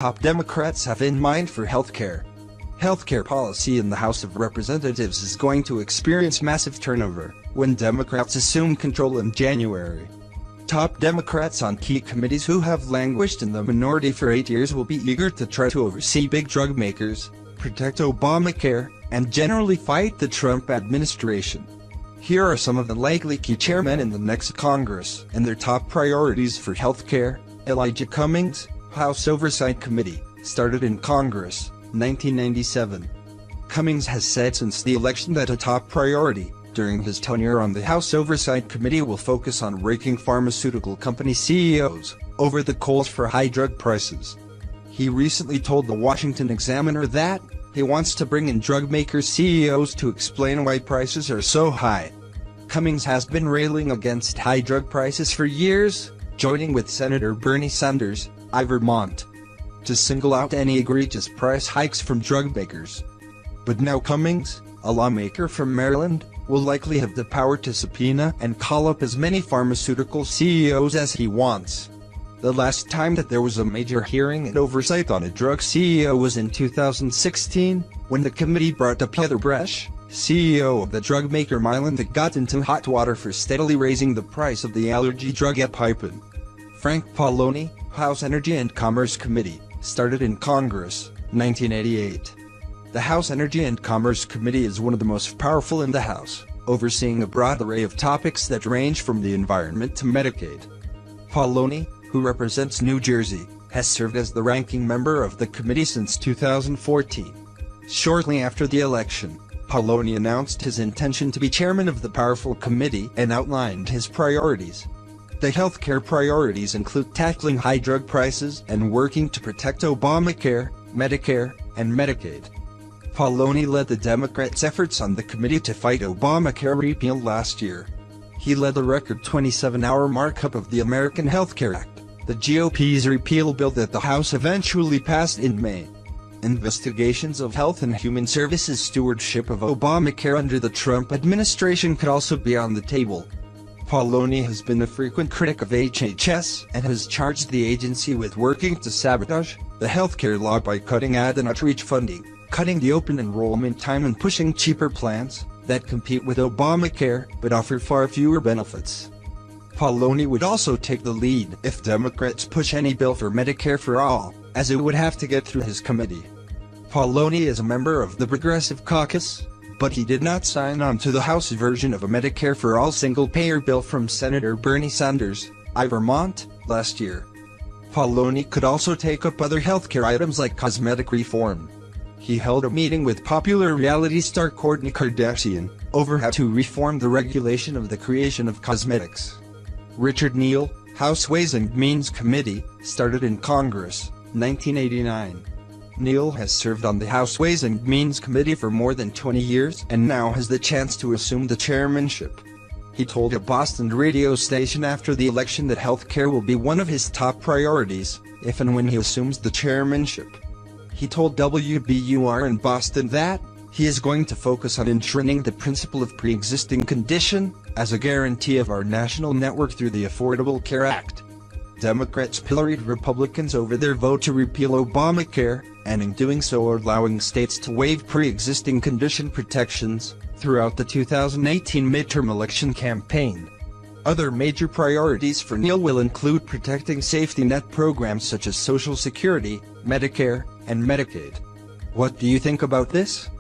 top Democrats have in mind for healthcare. Healthcare policy in the House of Representatives is going to experience massive turnover when Democrats assume control in January. Top Democrats on key committees who have languished in the minority for 8 years will be eager to try to oversee big drug makers, protect Obamacare, and generally fight the Trump administration. Here are some of the likely key chairmen in the next Congress and their top priorities for healthcare. Elijah Cummings, House Oversight Committee, started in Congress, 1997. Cummings has said since the election that a top priority during his tenure on the House Oversight Committee will focus on raking pharmaceutical company CEOs over the coals for high drug prices. He recently told the Washington Examiner that he wants to bring in drug maker CEOs to explain why prices are so high. Cummings has been railing against high drug prices for years, joining with Senator Bernie Sanders, Vermont, to single out any egregious price hikes from drug makers. But now Cummings, a lawmaker from Maryland, will likely have the power to subpoena and call up as many pharmaceutical CEOs as he wants. The last time that there was a major hearing and oversight on a drug CEO was in 2016, when the committee brought up Heather Bresch, CEO of the drug maker Mylan, that got into hot water for steadily raising the price of the allergy drug Epiphen. Frank Pallone, House Energy and Commerce Committee, started in Congress, 1988. The House Energy and Commerce Committee is one of the most powerful in the House, overseeing a broad array of topics that range from the environment to Medicaid. Pallone, who represents New Jersey, has served as the ranking member of the committee since 2014. Shortly after the election, Pallone announced his intention to be chairman of the powerful committee and outlined his priorities. The healthcare priorities include tackling high drug prices and working to protect Obamacare, Medicare, and Medicaid. Pallone led the Democrats' efforts on the committee to fight Obamacare repeal last year. He led the record 27-hour markup of the American Health Care Act, the GOP's repeal bill that the House eventually passed in May. Investigations of Health and Human Services stewardship of Obamacare under the Trump administration could also be on the table. Pallone has been a frequent critic of HHS and has charged the agency with working to sabotage the healthcare law by cutting ad and outreach funding, cutting the open enrollment time, and pushing cheaper plans that compete with Obamacare but offer far fewer benefits. Pallone would also take the lead if Democrats push any bill for Medicare for all, as it would have to get through his committee. Pallone is a member of the Progressive Caucus, but he did not sign on to the House version of a Medicare for all single-payer bill from Senator Bernie Sanders, Vermont, last year. Pallone could also take up other healthcare items like cosmetic reform. He held a meeting with popular reality star Kourtney Kardashian over how to reform the regulation of the creation of cosmetics. Richard Neal, House Ways and Means Committee, started in Congress, 1989. Neal has served on the House Ways and Means Committee for more than 20 years and now has the chance to assume the chairmanship. He told a Boston radio station after the election that healthcare will be one of his top priorities if and when he assumes the chairmanship. He told WBUR in Boston that he is going to focus on enshrining the principle of pre-existing condition as a guarantee of our national network through the Affordable Care Act. Democrats pilloried Republicans over their vote to repeal Obamacare, and in doing so are allowing states to waive pre-existing condition protections throughout the 2018 midterm election campaign. Other major priorities for Neal will include protecting safety net programs such as Social Security, Medicare, and Medicaid. What do you think about this?